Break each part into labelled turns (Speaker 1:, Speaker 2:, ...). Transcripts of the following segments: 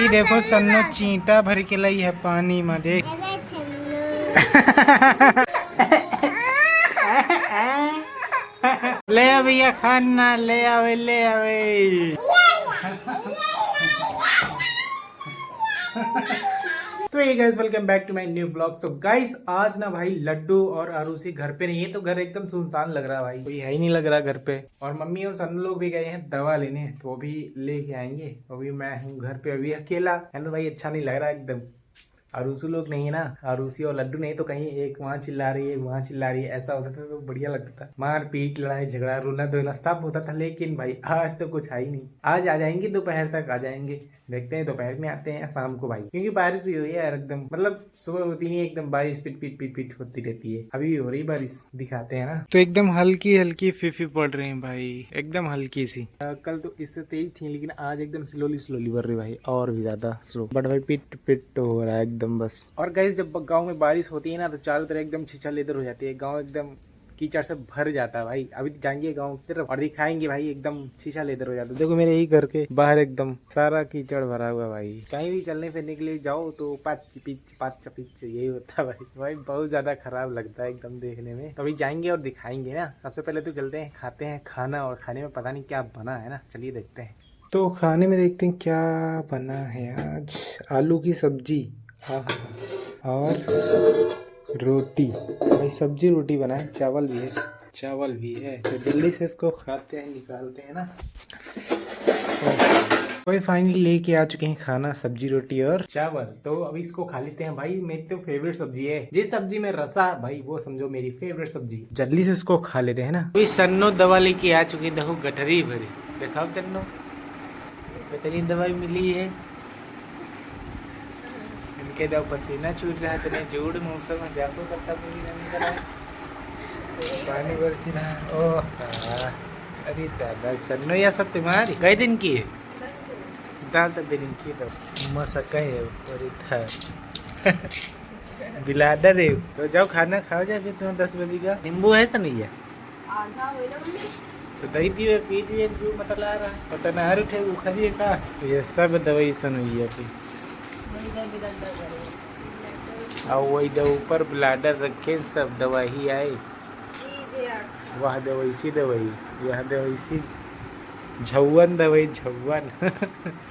Speaker 1: भाई देखो सन्नो चींटा भर के लाई है पानी में देख। ले आ भैया खाना, ले आवे ले आवे। तो ये guys welcome back to my new vlog. तो गाइस आज ना भाई लड्डू और आरुषि घर पे नहीं है, तो घर एकदम सुनसान लग रहा है भाई, कोई है ही नहीं लग रहा घर पे। और मम्मी और सन्नू लोग भी गए हैं दवा लेने, तो वो भी लेके आएंगे। अभी मैं हूँ घर पे अभी अकेला है ना भाई, अच्छा नहीं लग रहा एकदम। आरुषि लोग नहीं है ना, आरुषि और लड्डू नहीं, तो कहीं एक वहाँ चिल्ला रही है वहाँ चिल्ला रही है, ऐसा होता था तो बढ़िया लगता था। मार पीट लड़ाई झगड़ा रोना धोना सब होता था। लेकिन भाई आज तो कुछ है ही नहीं। आज आ जाएंगे, दोपहर तक आ जाएंगे, देखते हैं दोपहर में आते हैं या शाम को भाई, क्योंकि बारिश भी हुई है यार एकदम, मतलब सुबह होती नहीं एकदम बारिश पिट पिट पिट पिट होती रहती है। अभी भी हो रही बारिश, दिखाते हैं ना। तो एकदम हल्की हल्की फिफी पड़ रही है भाई, एकदम हल्की सी। कल तो इससे तेज थी, लेकिन आज एकदम स्लोली स्लोली बढ़ रही भाई, और भी ज्यादा स्लो। बट भाई पिट पिट हो रहा है एकदम बस। और गाइस जब गाँव में बारिश होती है ना, तो चारों तरफ एकदम छिछल इधर हो जाती है, गाँव एकदम कीचड़ से भर जाता है भाई। अभी जाएंगे गांव की तरफ और दिखाएंगे भाई, एकदम शीशा लेदर हो जाता है। देखो मेरे ही घर के बाहर एकदम सारा कीचड़ भरा हुआ भाई। कहीं भी चलने फिरने के लिए जाओ तो पाच पिच यही होता है भाई बहुत ज्यादा खराब लगता है एकदम देखने में। तो अभी जाएंगे और दिखाएंगे ना। सबसे पहले तो चलते हैं, खाते हैं खाना, और खाने में पता नहीं क्या बना है ना, चलिए देखते हैं। तो खाने में देखते हैं क्या बना है आज। आलू की सब्जी, हाँ और रोटी भाई, सब्जी रोटी बना है, चावल भी है। तो जल्दी से इसको खाते हैं, निकालते हैं ना। कोई फाइनली लेके आ चुके हैं खाना, सब्जी रोटी और चावल। तो अभी इसको खा लेते हैं भाई। मेरी तो फेवरेट सब्जी है, जिस सब्जी में रसा भाई वो समझो मेरी फेवरेट सब्जी। जल्दी से इसको खा लेते हैं ना। कोई सन्नो दवा लेके आ चुकी है, देखो गठरी भरी, दिखाओ सन्नो, बेहतरीन दवाई मिली है। इनके दो पसीना छूट रहा है, तेरे जोड़ मौसम में देखो करता पानी बरसी रहा। ओह अरे दादा सन्नो, यह सब तुम्हारी कई दिन की है? 10 दिन की। तो मसक है और बिलाडर है। तो जाओ खाना खाओ जाए, फिर तुम्हें 10 बजे का। नींबू है सा नहीं है तो दही दिए पी दिए, जो मतलब आ रहा है पता ना, हर उठे वो खाइए का। तो ये सब दवाई सन हुई है फिर, और वही जो ऊपर ब्लाडर रखे सब दवाई आए। वह दवाई सी दवाई, यह दवाई सी झवन दवाई झवन।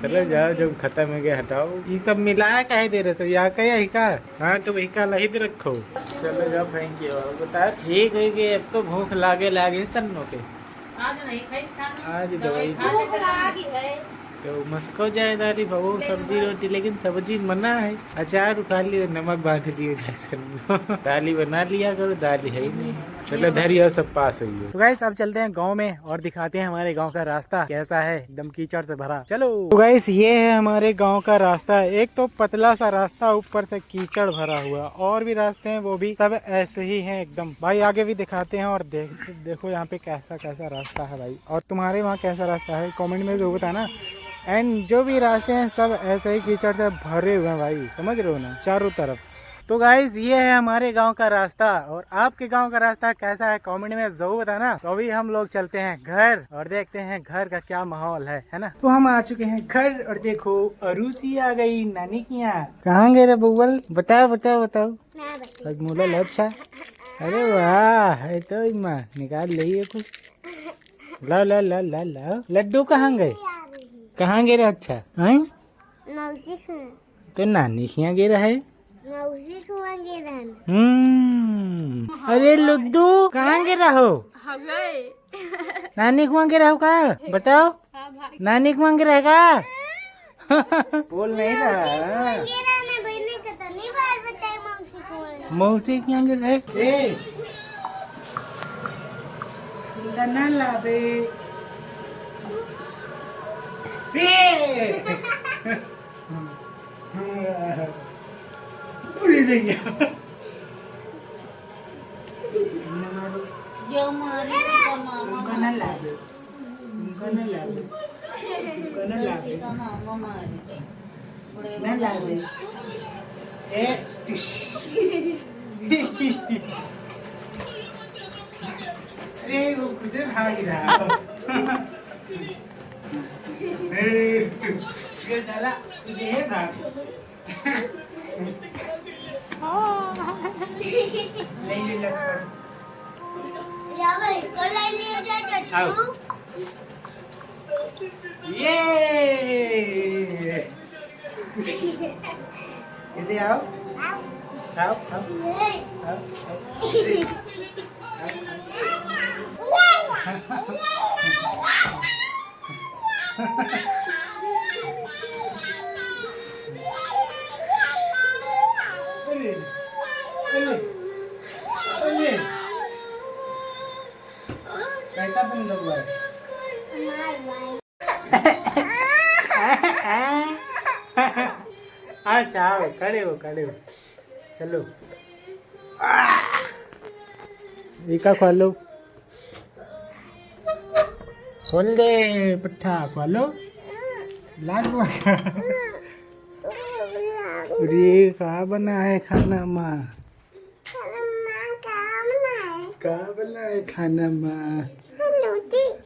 Speaker 1: चलो जाओ, जब खत्म हो गया हटाओ। ये सब मिलाया कहे दे रहे सब यहाँ कया ही का। हाँ तो वही का लही रखो। चलो जाओ फेंक के और बताओ ठीक है कि अब तो भूख लागे सन्नो के। आज दवाई तो मस्को जाए दारी भाव सब्जी रोटी, लेकिन सब्जी मना है। अचार उखा लियो, नमक बांट लियो जैसे। दाली बना लिया करो, दाली है ही नहीं। चलो धरी और सब पास हुई है। तो गाइस अब चलते हैं गांव में और दिखाते हैं हमारे गांव का रास्ता कैसा है, एकदम कीचड़ से भरा। चलो तो गाइस ये है हमारे गांव का रास्ता। एक तो पतला सा रास्ता, ऊपर से कीचड़ भरा हुआ। और भी रास्ते हैं, वो भी सब ऐसे ही है एकदम भाई। आगे भी दिखाते हैं और देखो यहाँ पे कैसा कैसा रास्ता है भाई। और तुम्हारे वहाँ कैसा रास्ता है कॉमेंट में जरूर बताना। एंड जो भी रास्ते हैं सब ऐसे ही कीचड़ से भरे हुए हैं भाई, समझ रहे हो ना, चारों तरफ। तो गाइस ये है हमारे गांव का रास्ता, और आपके गांव का रास्ता कैसा है कमेंट में जरूर बताना। तो अभी हम लोग चलते हैं घर और देखते हैं घर का क्या माहौल है ना। तो हम आ चुके हैं घर, और देखो आरुषि आ गई नानी की यहाँ। कहाँ गए रे बुबल, बताओ बताओ बताओ। मोला अच्छा, अरे वाह है तो माँ निकाल ली कुछ। ला ला ला ला ला, लड्डू कहाँ गए, कहाँ गे रहा? अच्छा है तो नानी के यहाँ गे रहा है। अरे लड्डू कहाँ गे रहा हो? नानी को गे रहा हो का, बताओ। नानी को गे रहेगा? बोल नहीं रहा। मौसी के यहाँ गे रहे। ना लाबे उड़ी देंगे। उनको न लागे, उनको न लागे, उनको न लागे, न लागे। अरे वो खुद भाग रहा। ये साला ये है भाग ले ले लपड़
Speaker 2: या भाई को ले लियो जा चट्टू
Speaker 1: ये इधर आओ आओ आओ आओ कैसा बन हुआ है अच्छा आओ खड़े हो चलो इका खोलो खोल दे पट्टा खोलो लागू अरे कहा बना है खाना माँ कहा बना है खाना माँ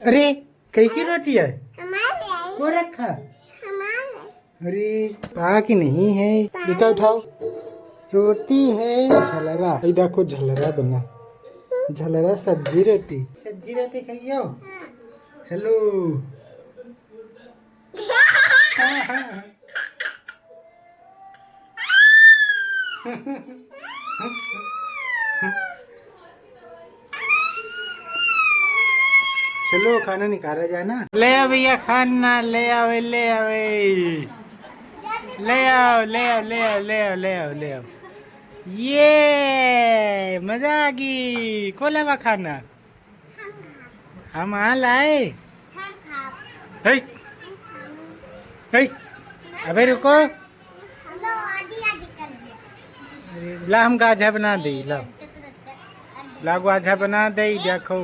Speaker 1: अरे कई की रोटी है वो रखा अरे पा की नहीं है इका उठाओ रोटी है झलरा ये देखो झलरा बना झलरा सब्जी रोटी खाइयो चलो चलो खाना निकाला जाना ले आओ भैया खाना ले आओ ये मजा आ गई खोला हुआ खाना हम आ लाए अबे रुको ला हम गाझा बना दे ला गाझा बना दे देखो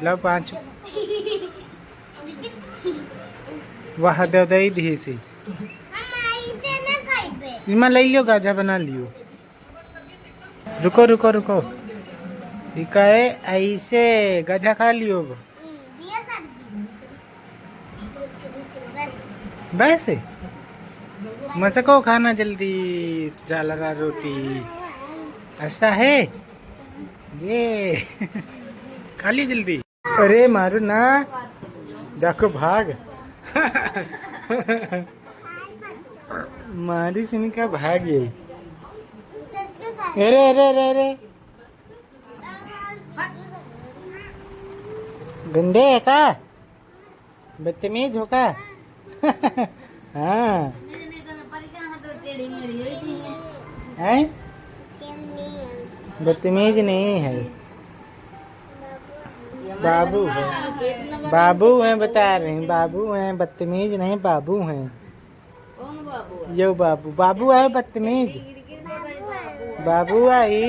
Speaker 1: ला 5 वह दे दी से इमा ले लियो गाझा बना लियो रुको इका है ऐसे गाझा खा लियो बस मसको खाना जल्दी झालरा रोटी ऐसा है ये खा ली जल्दी अरे मारू ना देखो भाग मारी सिन का भाग ये अरे गंदे है का बदतमीज हो का हाँ है बदतमीज नहीं है बाबू हैं बता रहे हैं बाबू हैं बदतमीज नहीं बाबू हैं यो बाबू है बदतमीज बाबू आई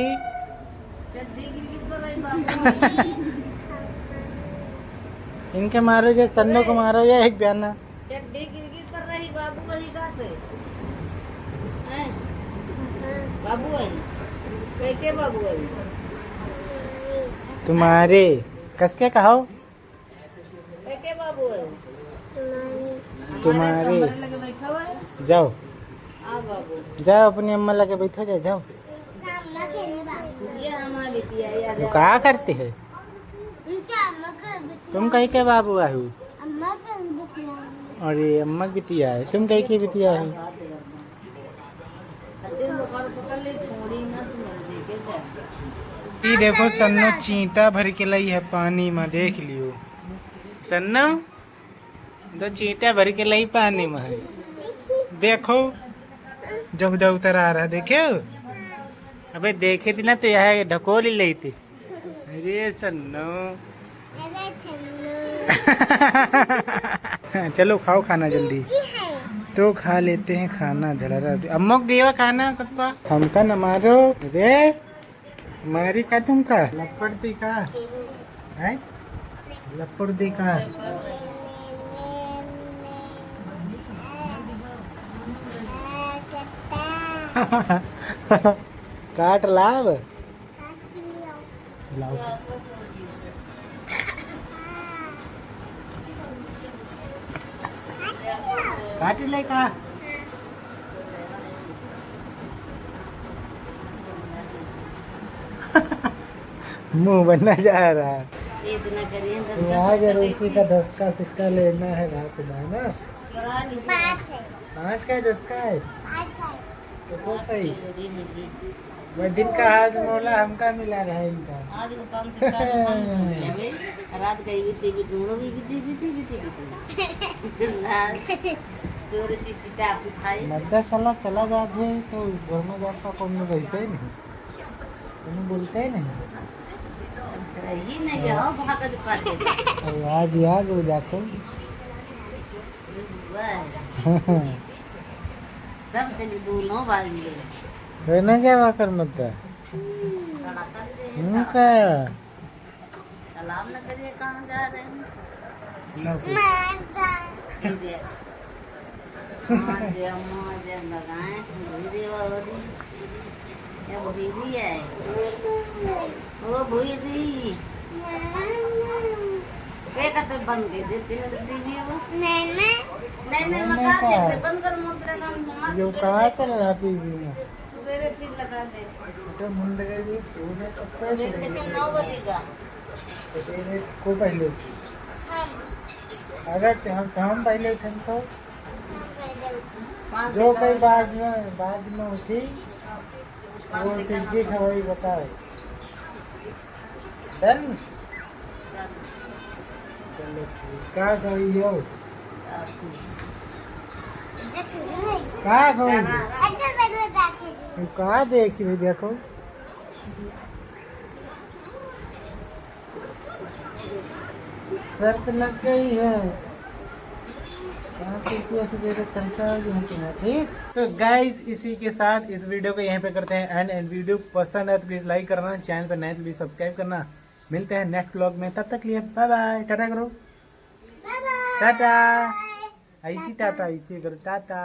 Speaker 1: इनके मारो या सन्नो को मारो या एक बयाना
Speaker 2: चड्डी गिरगिट पर रही बाबू वाली गाते हैं बाबू आई के बाबू आई
Speaker 1: तुम्हारे कसके कहो
Speaker 2: के बाबू आई
Speaker 1: तुम्हारे
Speaker 2: लगे बैठा हुआ है
Speaker 1: जाओ
Speaker 2: आ बाबू
Speaker 1: जाओ अपनी अम्मा लगे बैठो जाओ
Speaker 2: ये हमारी बिटिया याद
Speaker 1: वो क्या करते हैं तुम कहीं के बाबू आहू अरे अम्मा की बिटिया है तुम कहीं की बिटिया है ये देखो सन्नो चींटा भर के लाई है पानी में देख लियो सन्नो दो चींटा भर के लाई पानी में है देखो जो उतर आ रहा देखे अबे देखे थी ना तो यह ढकोल ही ली थी अरे सन्नो चलो खाओ खाना जल्दी तो खा लेते हैं खाना झलरा अम्मो को दियो खाना सबका हमका न मारो रे मारी का तुमका लपड़ दी का है लपड़ दी का काट लाव लाओ काटी ले का मुंह बनना जा रहा है।
Speaker 2: इतना करिए 10
Speaker 1: आज रूसी का 10 का सिक्का लेना है रात में ना।
Speaker 2: चुरा ली
Speaker 1: 5 का 10 का है तो को कही
Speaker 2: चोरी मिली
Speaker 1: वह दिन का हाथ मोला हमका मिला रहा है इनका।
Speaker 2: आज को 5 से रात गई बीती ढूंढो भी बीती चोरी चीटी टापी खाई
Speaker 1: मद्दा साला चला जाते तो घर में जाता कौन रहते ही नहीं तुम बोलते ही नहीं।
Speaker 2: रही नहीं हो भागत पाछे
Speaker 1: और आज याद हो जाको
Speaker 2: सब चली दोनों भागी
Speaker 1: रहना जावा कर मद्दा
Speaker 2: सड़ा कर दे
Speaker 1: उनका
Speaker 2: सलाम न करिए कहाँ जा रहे हैं माँ लगाए क्या भूरी है ओ भूरी वे का तो बंद कर देती है टीवी वो नहीं मका देख ले बंद कर मोटर का
Speaker 1: जो कहाँ चल रहा टीवी में
Speaker 2: सवेरे फिर लगा दे
Speaker 1: तो मुंडे जी सोने तक पैसे
Speaker 2: देख के 9 बजेगा
Speaker 1: तो तेरे को पहले अगर हम पहले उठे तो जो कोई बाद में उठी वो चीज़ें खवाई बताओ डन चलो ठीक क्या गई हो क्या गई कहाँ देख रही देखो शर्त लग गई है ठीक। तो गाइज इसी के साथ इस वीडियो को यहीं पे करते हैं एंड वीडियो पसंद है तो प्लीज लाइक करना, चैनल पर नए तो प्लीज सब्सक्राइब करना। मिलते हैं नेक्स्ट व्लॉग में, तब तक लिए बाय बाय। टाटा करो टाटा ऐसी टाटा ऐसी करो टाटा।